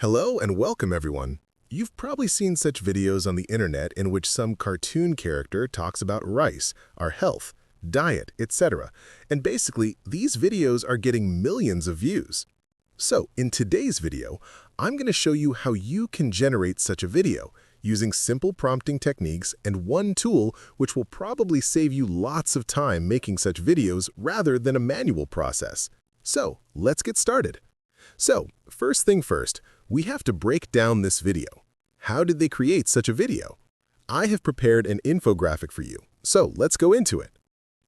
Hello and welcome everyone. You've probably seen such videos on the internet in which some cartoon character talks about rice, our health, diet, etc. And basically, these videos are getting millions of views. So, in today's video, I'm going to show you how you can generate such a video using simple prompting techniques and one tool which will probably save you lots of time making such videos rather than a manual process. So, let's get started. So, first thing first, we have to break down this video. How did they create such a video? I have prepared an infographic for you, so let's go into it.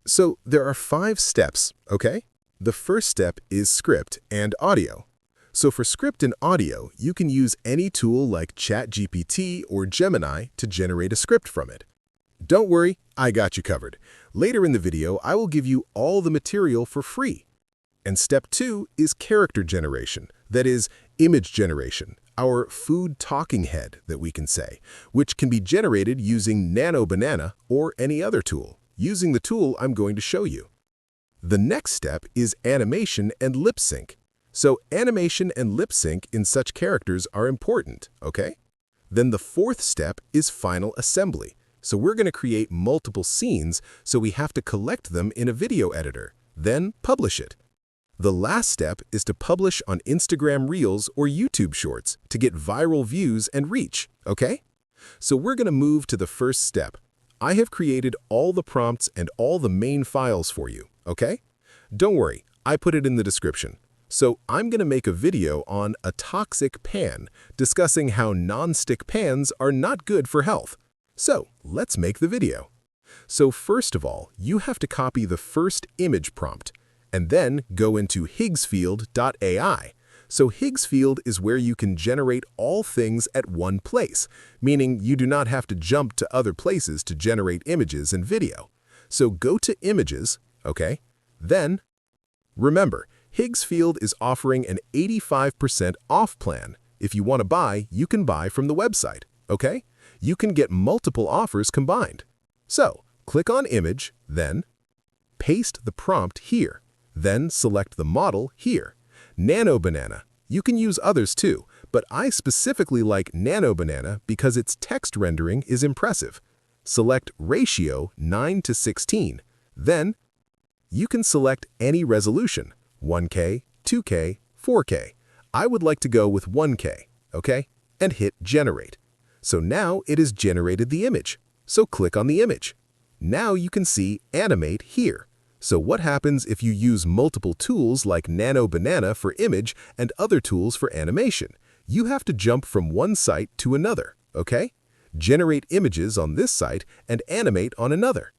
So, there are 5 steps, okay? The first step is script and audio. So for script and audio, you can use any tool like ChatGPT or Gemini to generate a script from it. Don't worry, I got you covered. Later in the video, I will give you all the material for free. And step 2 is character generation, that is, image generation, our food talking head that we can say, which can be generated using Nano Banana or any other tool, using the tool I'm going to show you. The next step is animation and lip sync. So animation and lip sync in such characters are important, okay? Then the 4th step is final assembly. So we're going to create multiple scenes, so we have to collect them in a video editor, then publish it. The last step is to publish on Instagram Reels or YouTube Shorts to get viral views and reach, okay? So we're going to move to the first step. I have created all the prompts and all the main files for you, okay? Don't worry, I put it in the description. So I'm going to make a video on a toxic pan, discussing how non-stick pans are not good for health. So let's make the video. So first of all, you have to copy the first image prompt, and then go into Higgsfield.ai. So Higgsfield is where you can generate all things at one place, meaning you do not have to jump to other places to generate images and video. So go to Images, okay? Then, remember, Higgsfield is offering an 85% off plan. If you want to buy, you can buy from the website, okay? You can get multiple offers combined. So, click on Image, then paste the prompt here. Then select the model here. Nano Banana. You can use others too, but I specifically like Nano Banana because its text rendering is impressive. Select Ratio 9:16. Then, you can select any resolution, 1K, 2K, 4K. I would like to go with 1K, okay? And hit Generate. So now it has generated the image. So click on the image. Now you can see Animate here. So what happens if you use multiple tools like Nano Banana for image and other tools for animation? You have to jump from one site to another, okay? Generate images on this site and animate on another.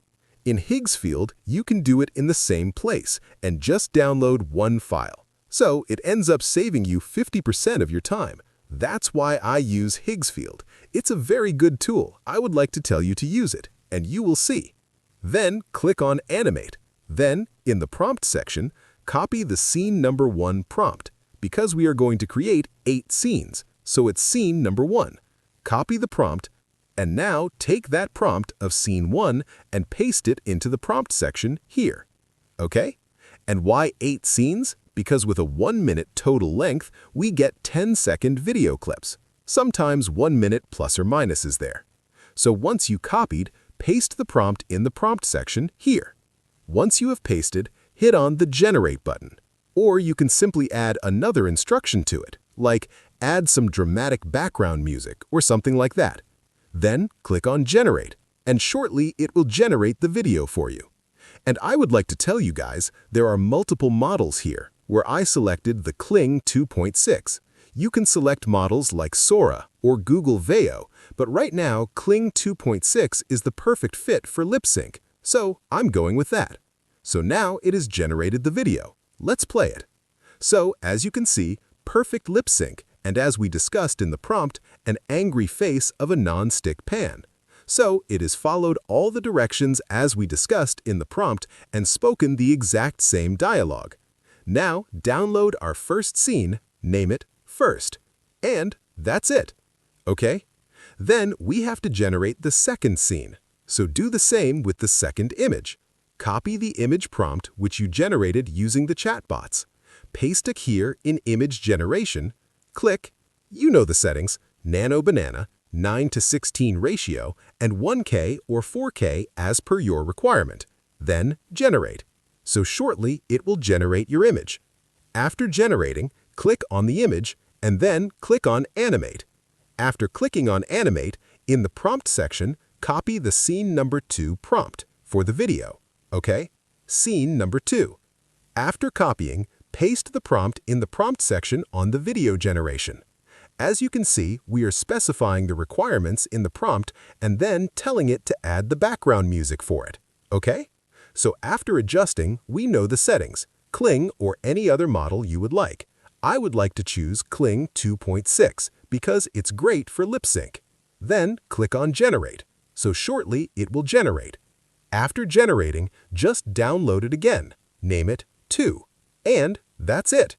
In Higgsfield, you can do it in the same place and just download one file. So it ends up saving you 50% of your time. That's why I use Higgsfield. It's a very good tool. I would like to tell you to use it, and you will see. Then click on Animate. Then, in the prompt section, copy the scene number 1 prompt, because we are going to create 8 scenes, so it's scene number 1. Copy the prompt, and now take that prompt of scene 1 and paste it into the prompt section here. Okay? And why 8 scenes? Because with a 1-minute total length, we get 10-second video clips. Sometimes 1 minute plus or minus is there. So once you copied, paste the prompt in the prompt section here. Once you have pasted, hit on the Generate button. Or you can simply add another instruction to it, like add some dramatic background music or something like that. Then click on Generate, and shortly it will generate the video for you. And I would like to tell you guys, there are multiple models here, where I selected the Kling 2.6. You can select models like Sora or Google Veo, but right now Kling 2.6 is the perfect fit for lip sync. So I'm going with that. So now it has generated the video. Let's play it. So as you can see, perfect lip sync, and as we discussed in the prompt, an angry face of a non-stick pan. So it has followed all the directions as we discussed in the prompt and spoken the exact same dialogue. Now download our first scene, name it First. And that's it. Okay? Then we have to generate the second scene. So do the same with the second image. Copy the image prompt which you generated using the chatbots. Paste it here in Image Generation, click, You know the settings: Nano Banana, 9:16 ratio, and 1K or 4K as per your requirement. Then generate. So shortly it will generate your image. After generating, click on the image and then click on Animate. After clicking on Animate, in the prompt section, copy the scene number 2 prompt for the video. Okay? Scene number 2. After copying, paste the prompt in the prompt section on the video generation. As you can see, we are specifying the requirements in the prompt and then telling it to add the background music for it. Okay? So after adjusting, we know the settings: Kling or any other model you would like. I would like to choose Kling 2.6 because it's great for lip sync. Then click on Generate. So shortly it will generate. After generating, just download it again. Name it 2. And that's it.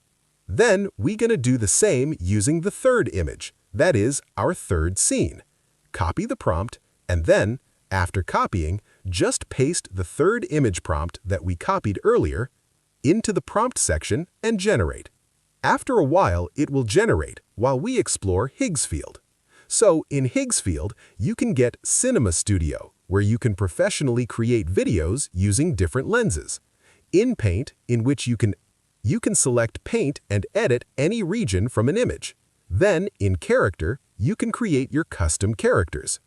Then we're going to do the same using the third image, that is, our third scene. Copy the prompt, and then, after copying, just paste the third image prompt that we copied earlier into the prompt section and generate. After a while, it will generate while we explore Higgsfield. So in Higgsfield, you can get Cinema Studio, where you can professionally create videos using different lenses. In Paint, in which you can select paint and edit any region from an image. Then, in Character, you can create your custom characters.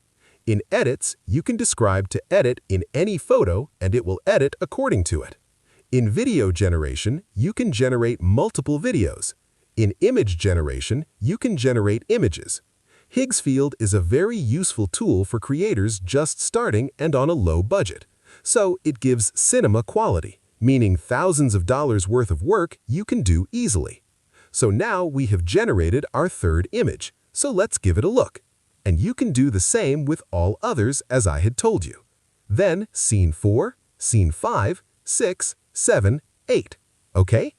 In Edits, you can describe to edit in any photo and it will edit according to it. In Video Generation, you can generate multiple videos. In Image Generation, you can generate images. Higgsfield is a very useful tool for creators just starting and on a low budget. So it gives cinema quality, meaning thousands of dollars worth of work you can do easily. So now we have generated our third image, so let's give it a look. And you can do the same with all others as I had told you. Then Scene 4, Scene 5, 6, 7, 8. Okay?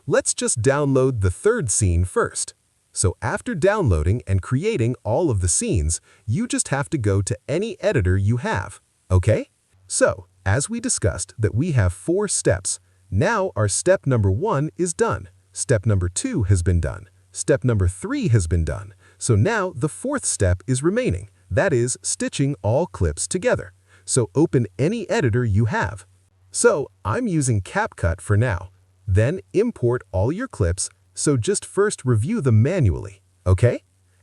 Let's just download the third scene first. So after downloading and creating all of the scenes, you just have to go to any editor you have. Okay? So, as we discussed that we have 4 steps, now our step number 1 is done. Step number 2 has been done. Step number 3 has been done. So now the 4th step is remaining. That is stitching all clips together. So open any editor you have. So I'm using CapCut for now. Then import all your clips, so just first review them manually. Okay?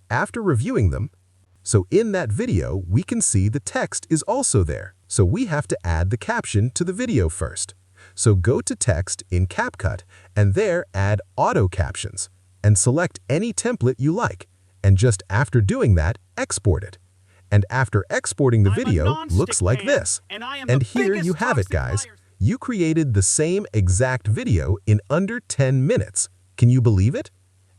After reviewing them, so in that video, we can see the text is also there. So we have to add the caption to the video first. So go to Text in CapCut and there add Auto Captions and select any template you like. And just after doing that, export it. And after exporting the video, looks like this. And here you have it, guys. You created the same exact video in under 10 minutes. Can you believe it?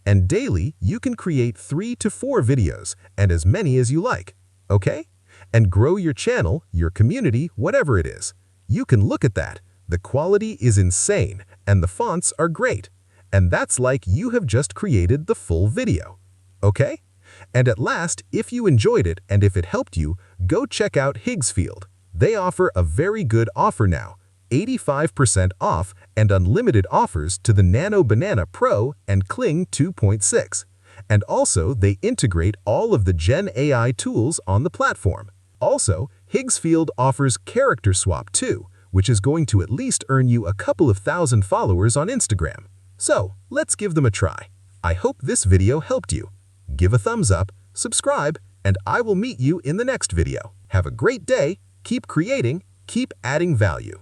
And daily, you can create 3 to 4 videos and as many as you like. Okay? And grow your channel, your community, whatever it is. You can look at that. The quality is insane and the fonts are great. And that's like you have just created the full video. Okay? And at last, if you enjoyed it and if it helped you, go check out Higgsfield. They offer a very good offer now. 85% off and unlimited offers to the Nano Banana Pro and Kling 2.6. And also, they integrate all of the GenAI tools on the platform. Also, Higgsfield offers Character Swap too, which is going to at least earn you a couple of thousand followers on Instagram. So, let's give them a try. I hope this video helped you. Give a thumbs up, subscribe, and I will meet you in the next video. Have a great day, keep creating, keep adding value.